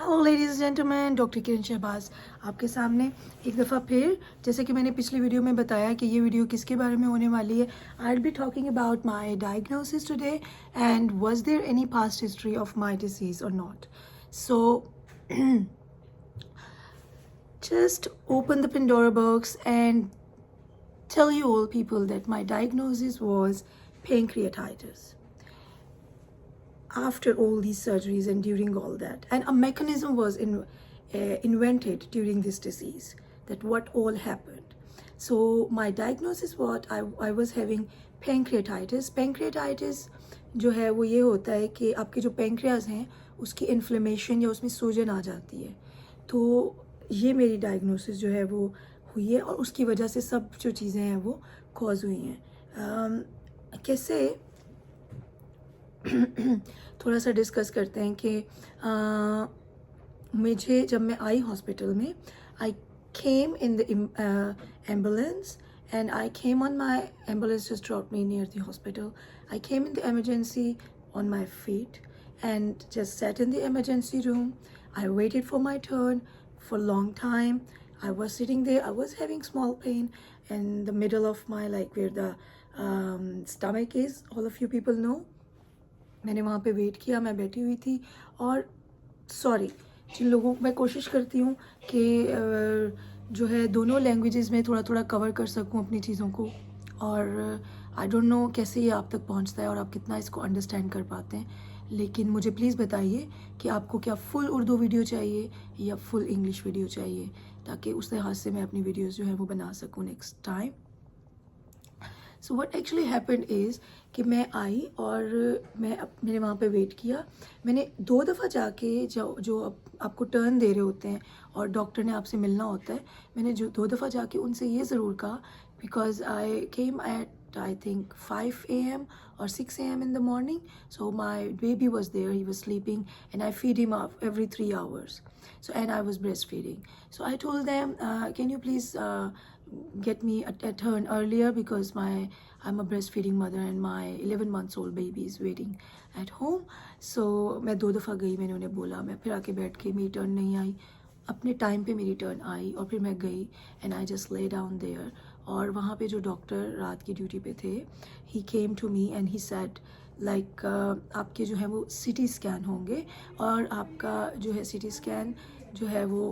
Hello ladies gentleman, doctor किरण शहबाज आपके सामने एक दफ़ा फिर। जैसे कि मैंने पिछली वीडियो में बताया कि ये वीडियो किसके बारे में होने वाली है। I will be talking about my diagnosis today and was there any past history of my disease और not. So just open the Pandora box and tell you all people that my diagnosis was pancreatitis. After all these surgeries and during all that, and a mechanism was invented during this disease, that what all happened. So my diagnosis, what I was having pancreatitis जो है वो ये होता है कि आपके जो pancreas हैं उसकी इन्फ्लेमेशन या उसमें सूजन आ जाती है। तो ये मेरी डायग्नोसिस जो है वो हुई है और उसकी वजह से सब जो चीज़ें हैं वो कॉज हुई हैं। कैसे थोड़ा सा डिस्कस करते हैं कि मुझे जब मैं आई हॉस्पिटल में, I came in the ambulance and I came on my ambulance just dropped me near the hospital. I came in the emergency on my feet and just sat in the emergency room. I waited for my turn for a long time. I was sitting there. I was having small pain in the middle of my, like where the stomach is. All of you people know. मैंने वहाँ पे wait किया, मैं बैठी हुई थी। और sorry जिन लोगों मैं कोशिश करती हूँ कि जो है दोनों लैंग्वेजेस में थोड़ा थोड़ा कवर कर सकूँ अपनी चीज़ों को। और आई डोंट नो कैसे ये आप तक पहुँचता है और आप कितना इसको अंडरस्टैंड कर पाते हैं, लेकिन मुझे प्लीज़ बताइए कि आपको क्या फुल उर्दू वीडियो चाहिए या फुल इंग्लिश वीडियो चाहिए, ताकि उस लिहाज से मैं अपनी वीडियोज़ जो है वो बना सकूँ next time. So what actually happened is कि मैं आई और मैंने वहाँ पे वेट किया। मैंने 2 दफ़ा जाके जो आपको टर्न दे रहे होते हैं और डॉक्टर ने आपसे मिलना होता है, मैंने जो 2 दफ़ा जाके उनसे ये ज़रूर कहा, because I came at I think 5 AM or 6 AM in the morning. So my baby was there, he was sleeping, and I feed him up every 3 hours. So and I was breastfeeding. So I told them, can you please get me a turn earlier, because I'm a breastfeeding mother and my 11 months old baby is waiting at home. So मैं 2 दफ़ा गई, मैंने उन्हें बोला, मैं फिर आके बैठ के, मेरी टर्न नहीं आई, अपने टाइम पे मेरी टर्न आई और फिर मैं गई and I just lay down there. और वहाँ पे जो डॉक्टर रात की ड्यूटी पे थे, he came to me and he said like आपके जो है वो CT स्कैन होंगे और आपका जो है CT स्कैन जो है वो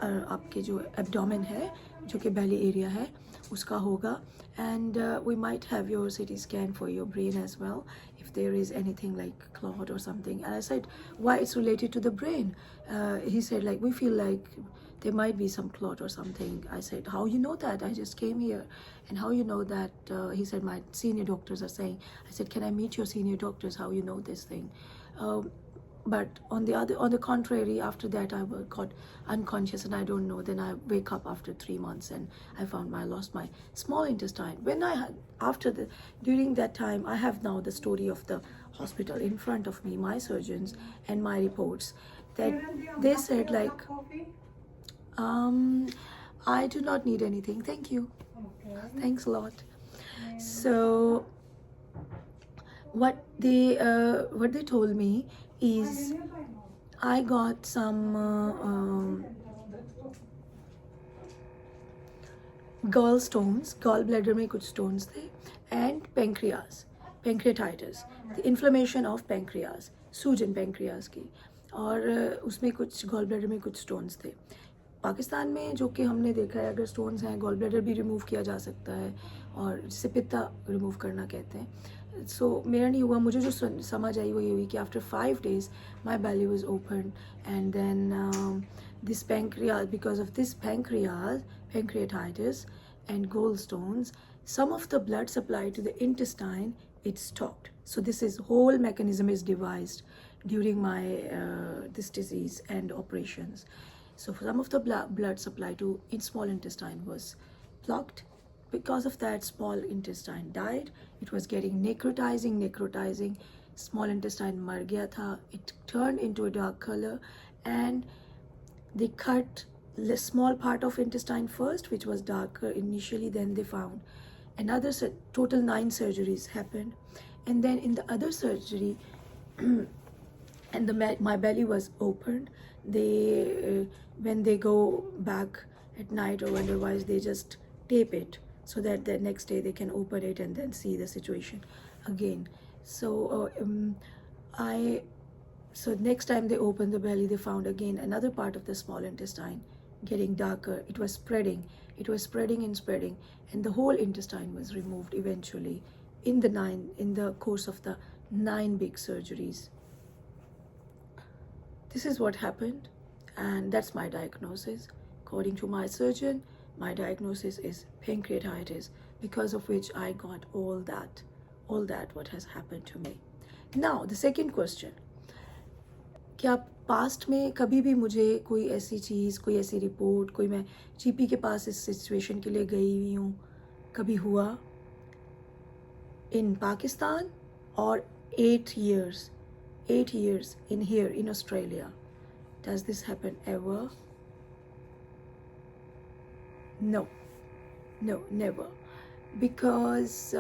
आपके जो एब्डोमेन है, जो कि बेली एरिया है, उसका होगा। And we might have your CT scan for your brain as well if there is anything like clot or something. And I said, why it's related to the brain? He said, like, we feel like there might be some clot or something. I said, how you know that? I just came here. And how you know that? He said, my senior doctors are saying. I said, can I meet your senior doctors? How you know this thing? But on the contrary, after that I got unconscious and I don't know. Then I wake up after 3 months and I found I lost my small intestine. When I had during that time, I have now the story of the hospital in front of me, my surgeons and my reports, that they said like, I do not need anything, thank you. Thanks a lot. So what they told me is I got some gall bladder में कुछ stones थे, and pancreatitis, the inflammation of pancreas, सूजन pancreas की, और उसमें कुछ gall bladder में कुछ स्टोन्स थे। पाकिस्तान में जो कि हमने देखा है, अगर स्टोन्स हैं, गॉल ब्लैडर भी रिमूव किया जा सकता है, और जिसे पित्ता रिमूव करना कहते हैं। सो मेरा नहीं हुआ। मुझे जो समझ आई वो ये हुई कि after 5 days my belly was open, and then this pancreas, because of this pancreatitis and gallstones, some of the blood supply to the intestine, it stopped. So this whole mechanism is devised during my this disease and operations. So some of the blood supply to small intestine was blocked. Because of that, small intestine died. It was getting necrotizing. Small intestine mar gaya tha. It turned into a dark color, and they cut the small part of intestine first, which was darker initially. Then they found another total 9 surgeries happened, and then in the other surgery and my belly was opened. They when they go back at night or otherwise, they just tape it so that the next day they can open it and then see the situation again. So I so next time they opened the belly, they found again another part of the small intestine getting darker. It was spreading, and spreading, and the whole intestine was removed eventually in the course of the 9 big surgeries. This is what happened, and that's my diagnosis. According to my surgeon, my diagnosis is pancreatitis, because of which I got all that what has happened to me. Now the second question, क्या past में कभी भी मुझे कोई ऐसी चीज़, कोई ऐसी report, कोई मैं जीपी के पास इस सिचुएशन के लिए गई हुई हूँ, कभी हुआ इन पाकिस्तान और 8 years in here in Australia? Does this happen ever? No, never. Because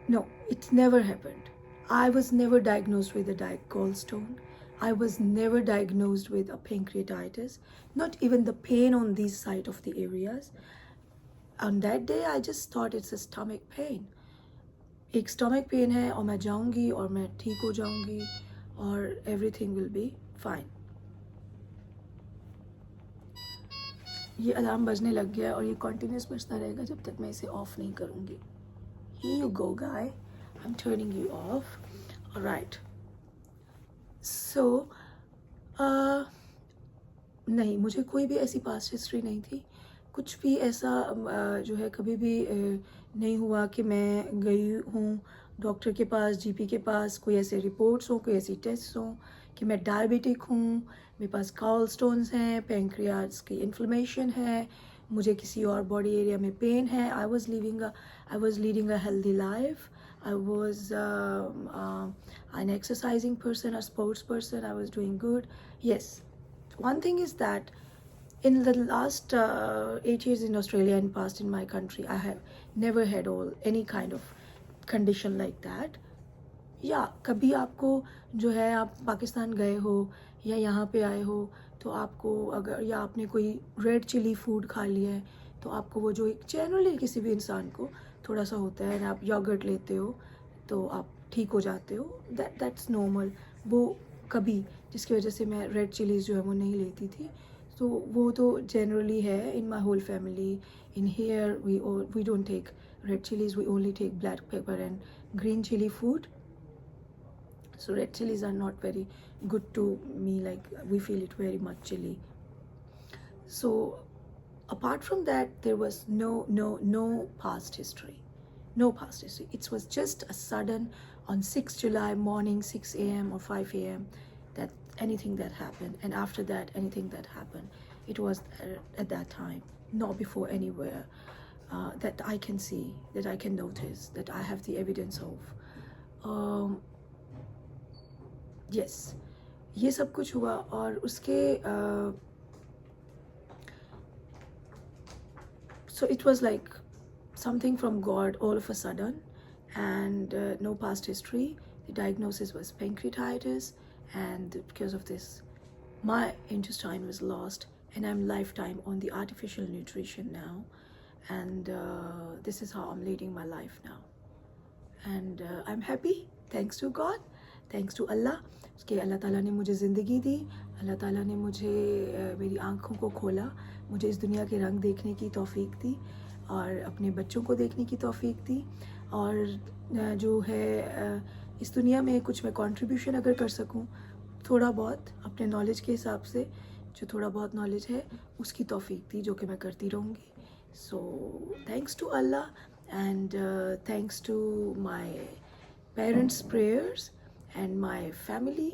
no, it never happened. I was never diagnosed with a gallstone. I was never diagnosed with a pancreatitis, not even the pain on these side of the areas. On that day, I just thought it's a stomach pain. एक stomach pain है और मैं जाऊंगी और मैं ठीक हो जाऊंगी और everything will be fine. ये अलार्म बजने लग गया और ये कंटिन्यूस बजता रहेगा जब तक मैं इसे ऑफ नहीं करूंगी. Here you go, guy. I'm turning you off. All right. So, नहीं, मुझे कोई भी ऐसी पास्ट हिस्ट्री नहीं थी. कुछ भी ऐसा जो है कभी भी नहीं हुआ कि मैं गई हूँ डॉक्टर के पास, जीपी के पास, कोई ऐसे रिपोर्ट्स हो, कोई ऐसी टेस्ट हो कि मैं डायबिटिक हूँ, मेरे पास गॉल स्टोन्स हैं, पैंक्रियाज की इन्फ्लेमेशन है, मुझे किसी और बॉडी एरिया में पेन है. I was leading a healthy life. I was an exercising person, a sports person. I was doing good. Yes, one thing is that in the last 8 years in Australia and past in my country, I have never had any kind of condition like that. या कभी आपको जो है आप पाकिस्तान गए हो या यहाँ पे आए हो तो आपको अगर या आपने कोई रेड चिली फूड खा लिया है तो आपको वो जो जनरली किसी भी इंसान को थोड़ा सा होता है, आप योगर्ट लेते हो तो आप ठीक हो जाते हो. That's normal. वो कभी जिसकी वजह से मैं रेड चिलीज़ जो है वो नहीं लेती थी, तो वो तो जनरली है in my whole family. In here we don't take red chillies, we only take black pepper and green chilli food. So red chilies are not very good to me, like we feel it very much chili. So apart from that, there was no past history. No past history. It was just a sudden on 6 July morning, 6 a.m. or 5 a.m. that anything that happened, and after that anything that happened, it was at that time, not before anywhere, that I can see, that I can notice, that I have the evidence of. Yes, ये सब कुछ हुआ और उसके so it was like something from God all of a sudden, and no past history. The diagnosis was pancreatitis, and because of this my intestine was lost, and I'm lifetime on the artificial nutrition now, and this is how I'm leading my life now, and I'm happy, thanks to God, thanks to Allah. कि अल्लाह ताला ने मुझे ज़िंदगी दी, अल्लाह ताला ने मुझे मेरी आँखों को खोला, मुझे इस दुनिया के रंग देखने की तौफीक दी और अपने बच्चों को देखने की तौफीक दी, और जो है इस दुनिया में कुछ मैं कंट्रीब्यूशन अगर कर सकूं थोड़ा बहुत अपने नॉलेज के हिसाब से, जो थोड़ा बहुत नॉलेज है उसकी तौफीक दी, जो कि मैं करती रहूँगी. So thanks to Allah and thanks to my parents prayers and my family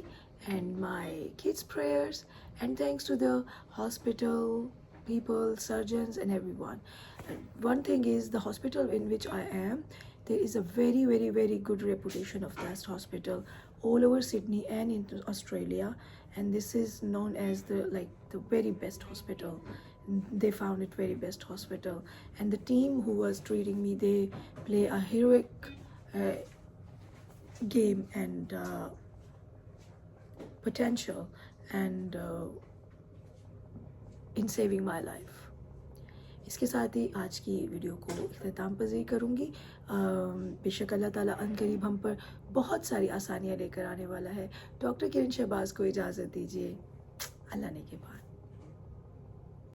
and my kids' prayers, and thanks to the hospital people, surgeons and everyone. And one thing is, the hospital in which I am, there is a very good reputation of that hospital all over Sydney and in Australia, and this is known as the very best hospital. They found it very best hospital, and the team who was treating me, they play a heroic game and potential and in saving my life. इसके साथ ही आज की video को इख्तिताम पज़ीर करूँगी। बेशक अल्लाह ताला अनकरीब हम पर बहुत सारी आसानियाँ लेकर आने वाला है। डॉक्टर किरण शहबाज को इजाज़त दीजिए। अल्लाह ने के बाद।